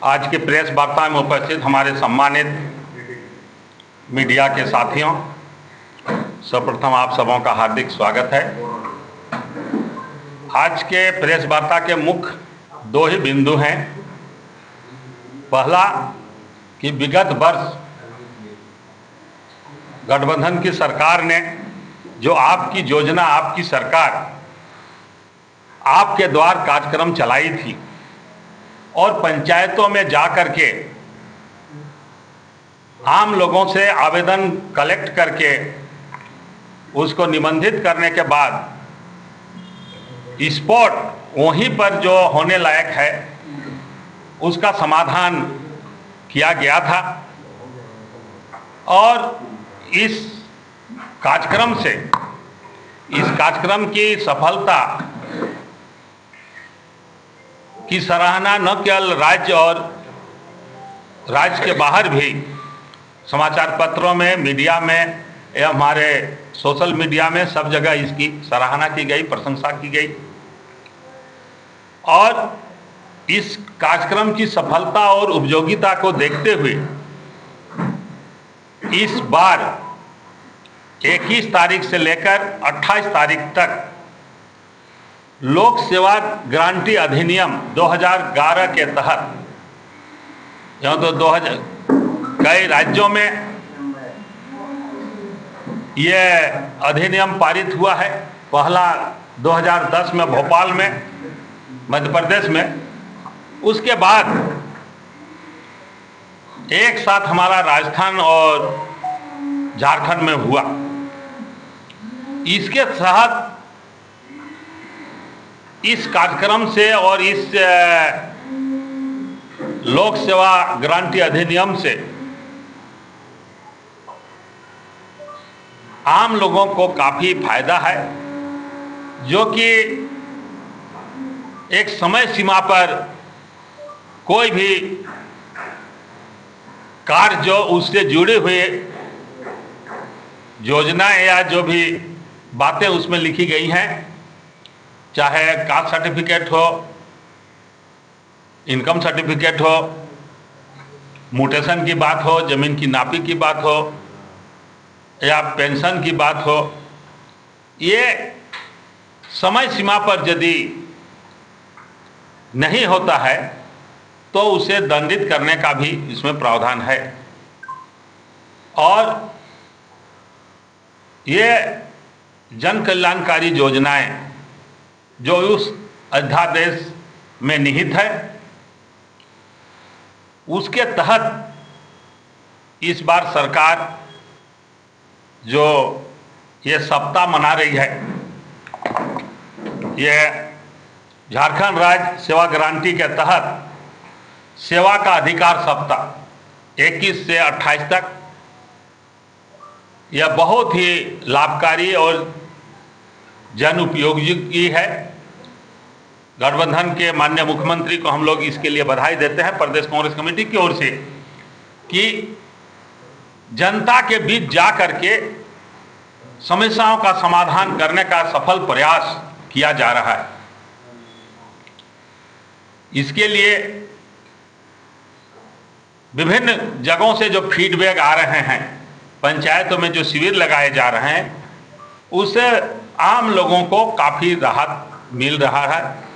आज के प्रेस वार्ता में उपस्थित हमारे सम्मानित मीडिया के साथियों, सर्वप्रथम आप सबों का हार्दिक स्वागत है। आज के प्रेस वार्ता के मुख्य दो ही बिंदु हैं। पहला कि विगत वर्ष गठबंधन की सरकार ने जो आपकी योजना, आपकी सरकार आपके द्वार कार्यक्रम चलाई थी और पंचायतों में जाकर के आम लोगों से आवेदन कलेक्ट करके उसको निबंधित करने के बाद स्पॉट वहीं पर जो होने लायक है उसका समाधान किया गया था। और इस कार्यक्रम की सफलता की सराहना न केवल राज्य और राज्य के बाहर भी समाचार पत्रों में, मीडिया में या हमारे सोशल मीडिया में सब जगह इसकी सराहना की गई, प्रशंसा की गई। और इस कार्यक्रम की सफलता और उपयोगिता को देखते हुए इस बार 21 तारीख से लेकर 28 तारीख तक लोक सेवा गारंटी अधिनियम 2011 के तहत, यहाँ तो 2000 कई राज्यों में यह अधिनियम पारित हुआ है। पहला 2010 में भोपाल में, मध्य प्रदेश में, उसके बाद एक साथ हमारा राजस्थान और झारखंड में हुआ। इसके तहत इस कार्यक्रम से और इस लोक सेवा गारंटी अधिनियम से आम लोगों को काफी फायदा है, जो कि एक समय सीमा पर कोई भी कार्य जो उससे जुड़े हुए योजनाएं या जो भी बातें उसमें लिखी गई हैं, चाहे कास्ट सर्टिफिकेट हो, इनकम सर्टिफिकेट हो, म्यूटेशन की बात हो, जमीन की नापी की बात हो या पेंशन की बात हो, ये समय सीमा पर यदि नहीं होता है तो उसे दंडित करने का भी इसमें प्रावधान है। और ये जन कल्याणकारी योजनाएं जो उस अध्यादेश में निहित है, उसके तहत इस बार सरकार जो ये सप्ताह मना रही है, ये झारखंड राज्य सेवा गारंटी के तहत सेवा का अधिकार सप्ताह 21 से 28 तक, यह बहुत ही लाभकारी और जन उपयोगी है। गठबंधन के माननीय मुख्यमंत्री को हम लोग इसके लिए बधाई देते हैं प्रदेश कांग्रेस कमेटी की ओर से कि जनता के बीच जा करके समस्याओं का समाधान करने का सफल प्रयास किया जा रहा है। इसके लिए विभिन्न जगहों से जो फीडबैक आ रहे हैं, पंचायतों में जो शिविर लगाए जा रहे हैं, उससे आम लोगों को काफ़ी राहत मिल रहा है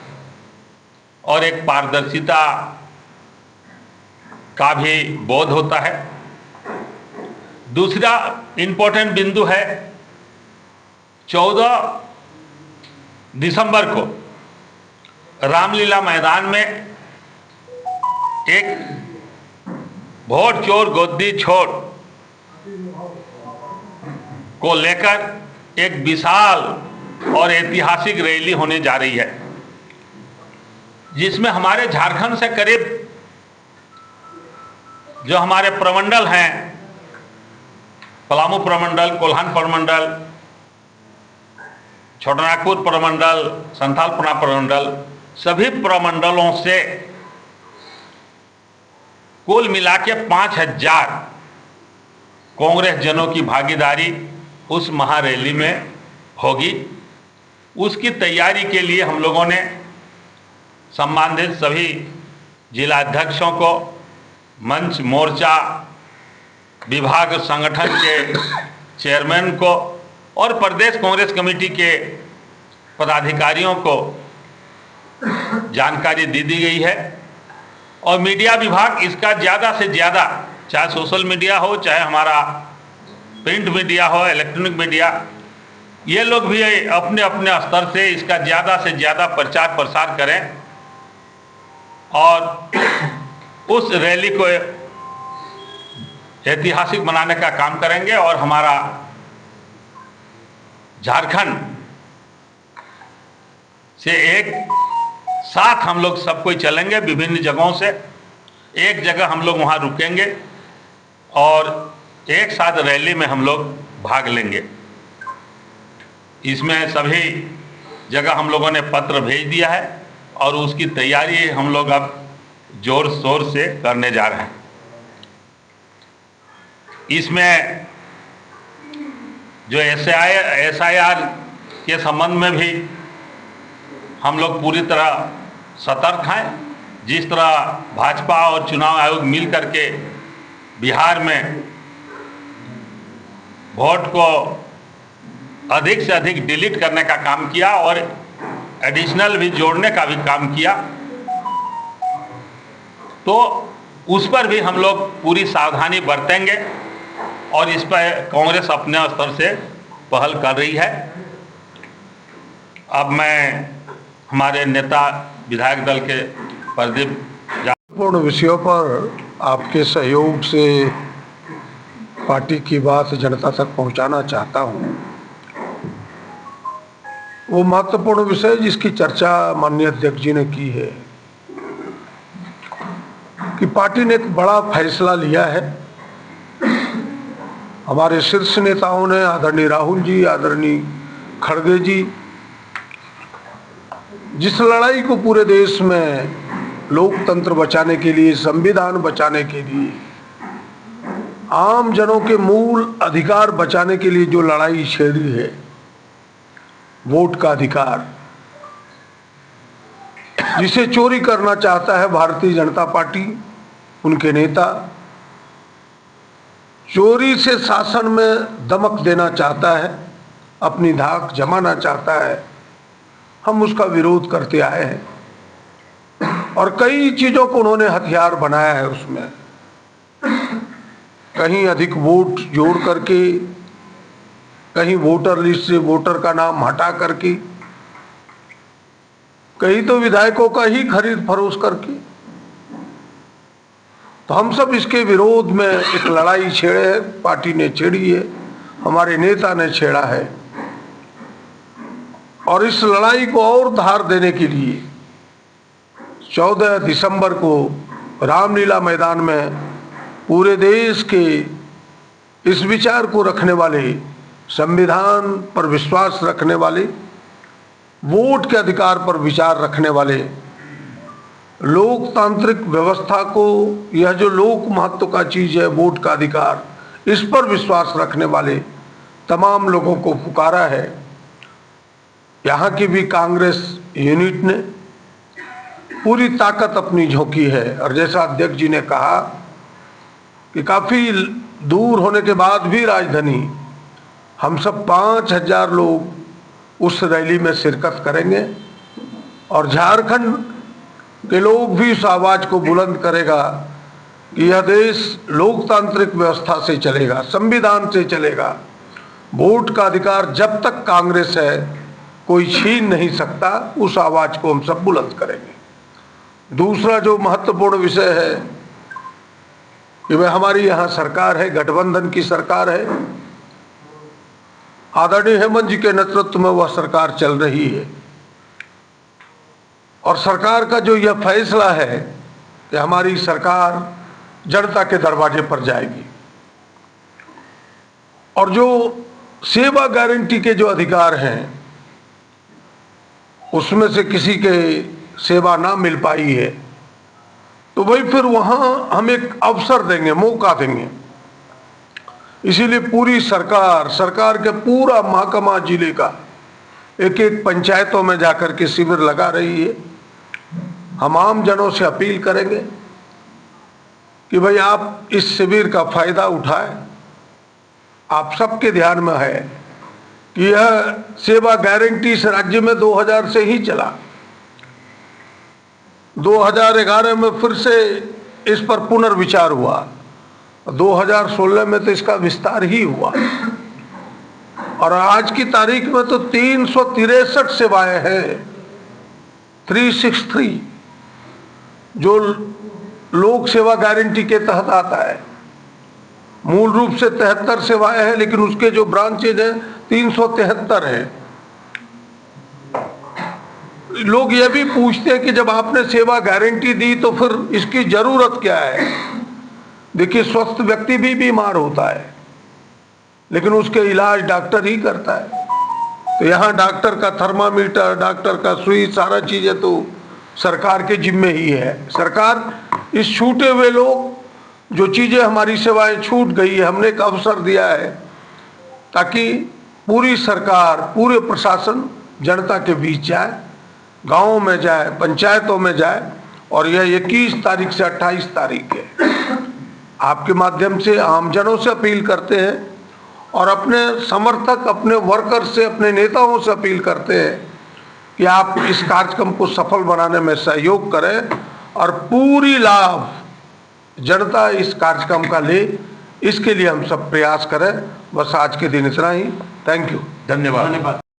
और एक पारदर्शिता का भी बोध होता है। दूसरा इम्पोर्टेंट बिंदु है, 14 दिसंबर को रामलीला मैदान में एक वोट चोर गद्दी छोड़ को लेकर एक विशाल और ऐतिहासिक रैली होने जा रही है, जिसमें हमारे झारखंड से करीब जो हमारे प्रमंडल हैं, पलामू प्रमंडल, कोल्हान प्रमंडल, छोटानागपुर प्रमंडल, संथालपुरा प्रमंडल, सभी प्रमंडलों से कुल मिला के 5000 कांग्रेस जनों की भागीदारी उस महारैली में होगी। उसकी तैयारी के लिए हम लोगों ने संबंधित सभी जिला अध्यक्षों को, मंच मोर्चा विभाग संगठन के चेयरमैन को और प्रदेश कांग्रेस कमेटी के पदाधिकारियों को जानकारी दी गई है। और मीडिया विभाग इसका ज़्यादा से ज़्यादा, चाहे सोशल मीडिया हो, चाहे हमारा प्रिंट मीडिया हो, इलेक्ट्रॉनिक मीडिया, ये लोग भी अपने अपने स्तर से इसका ज़्यादा से ज़्यादा प्रचार प्रसार करें और उस रैली को ऐतिहासिक बनाने का काम करेंगे। और हमारा झारखंड से एक साथ हम लोग सब कोई चलेंगे, विभिन्न जगहों से एक जगह हम लोग वहाँ रुकेंगे और एक साथ रैली में हम लोग भाग लेंगे। इसमें सभी जगह हम लोगों ने पत्र भेज दिया है और उसकी तैयारी हम लोग अब जोर शोर से करने जा रहे हैं। इसमें जो SIR के संबंध में भी हम लोग पूरी तरह सतर्क हैं। जिस तरह भाजपा और चुनाव आयोग मिल करके बिहार में वोट को अधिक से अधिक डिलीट करने का काम किया और एडिशनल भी जोड़ने का भी काम किया, तो उस पर भी हम लोग पूरी सावधानी बरतेंगे और इस पर कांग्रेस अपने स्तर से पहल कर रही है। अब मैं हमारे नेता विधायक दल के प्रदीप पूर्ण विषयों पर आपके सहयोग से पार्टी की बात जनता तक पहुंचाना चाहता हूं। वो महत्वपूर्ण विषय जिसकी चर्चा माननीय अध्यक्ष जी ने की है कि पार्टी ने एक बड़ा फैसला लिया है। हमारे शीर्ष नेताओं ने, आदरणीय राहुल जी, आदरणीय खड़गे जी, जिस लड़ाई को पूरे देश में लोकतंत्र बचाने के लिए, संविधान बचाने के लिए, आम जनों के मूल अधिकार बचाने के लिए जो लड़ाई छेड़ी है, वोट का अधिकार, जिसे चोरी करना चाहता है भारतीय जनता पार्टी, उनके नेता, चोरी से शासन में दमक देना चाहता है, अपनी धाक जमाना चाहता है, हम उसका विरोध करते आए हैं। और कई चीज़ों को उन्होंने हथियार बनाया है। उसमें कहीं अधिक वोट जोड़ करके, कहीं वोटर लिस्ट से वोटर का नाम हटा करके, कहीं तो विधायकों का ही खरीद फरोश करके। तो हम सब इसके विरोध में एक लड़ाई छेड़े है, पार्टी ने छेड़ी है, हमारे नेता ने छेड़ा है। और इस लड़ाई को और धार देने के लिए 14 दिसंबर को रामलीला मैदान में पूरे देश के इस विचार को रखने वाले, संविधान पर विश्वास रखने वाले, वोट के अधिकार पर विचार रखने वाले, लोकतांत्रिक व्यवस्था को, यह जो लोक महत्व का चीज़ है वोट का अधिकार, इस पर विश्वास रखने वाले तमाम लोगों को पुकारा है। यहाँ की भी कांग्रेस यूनिट ने पूरी ताकत अपनी झोंकी है। और जैसा अध्यक्ष जी ने कहा कि काफ़ी दूर होने के बाद भी राजधानी, हम सब 5000 लोग उस रैली में शिरकत करेंगे और झारखंड के लोग भी इस आवाज़ को बुलंद करेगा कि यह देश लोकतांत्रिक व्यवस्था से चलेगा, संविधान से चलेगा। वोट का अधिकार जब तक कांग्रेस है कोई छीन नहीं सकता। उस आवाज़ को हम सब बुलंद करेंगे। दूसरा जो महत्वपूर्ण विषय है कि वह हमारी यहाँ सरकार है, गठबंधन की सरकार है। आदरणीय हेमंत जी के नेतृत्व में वह सरकार चल रही है और सरकार का जो यह फैसला है कि हमारी सरकार जनता के दरवाजे पर जाएगी और जो सेवा गारंटी के जो अधिकार हैं उसमें से किसी के सेवा ना मिल पाई है तो भाई फिर वहाँ हम एक अवसर देंगे, मौका देंगे। इसीलिए पूरी सरकार के पूरा महकमा जिले का एक एक पंचायतों में जाकर के शिविर लगा रही है। हम आम जनों से अपील करेंगे कि भाई आप इस शिविर का फायदा उठाएं। आप सबके ध्यान में है कि यह सेवा गारंटी इस राज्य में 2000 से ही चला। 2011 में फिर से इस पर पुनर्विचार हुआ, 2016 में तो इसका विस्तार ही हुआ, और आज की तारीख में तो 363 सेवाएं हैं, 363, जो लोक सेवा गारंटी के तहत आता है। मूल रूप से 73 सेवाएं हैं, लेकिन उसके जो ब्रांचेज हैं 373 हैं। लोग ये भी पूछते हैं कि जब आपने सेवा गारंटी दी तो फिर इसकी जरूरत क्या है। देखिए, स्वस्थ व्यक्ति भी बीमार होता है, लेकिन उसके इलाज डॉक्टर ही करता है। तो यहाँ डॉक्टर का थर्मामीटर, डॉक्टर का सुई, सारा चीजें तो सरकार के जिम्मे ही है। सरकार इस छूटे हुए लोग, जो चीजें हमारी सेवाएं छूट गई है, हमने एक अवसर दिया है ताकि पूरी सरकार, पूरे प्रशासन जनता के बीच जाए, गांवों में जाए, पंचायतों में जाए। और यह 21 तारीख से 28 तारीख है। आपके माध्यम से आमजनों से अपील करते हैं और अपने समर्थक, अपने वर्कर्स से, अपने नेताओं से अपील करते हैं कि आप इस कार्यक्रम को सफल बनाने में सहयोग करें और पूरी लाभ जनता इस कार्यक्रम का ले, इसके लिए हम सब प्रयास करें। बस आज के दिन इतना ही। थैंक यू, धन्यवाद।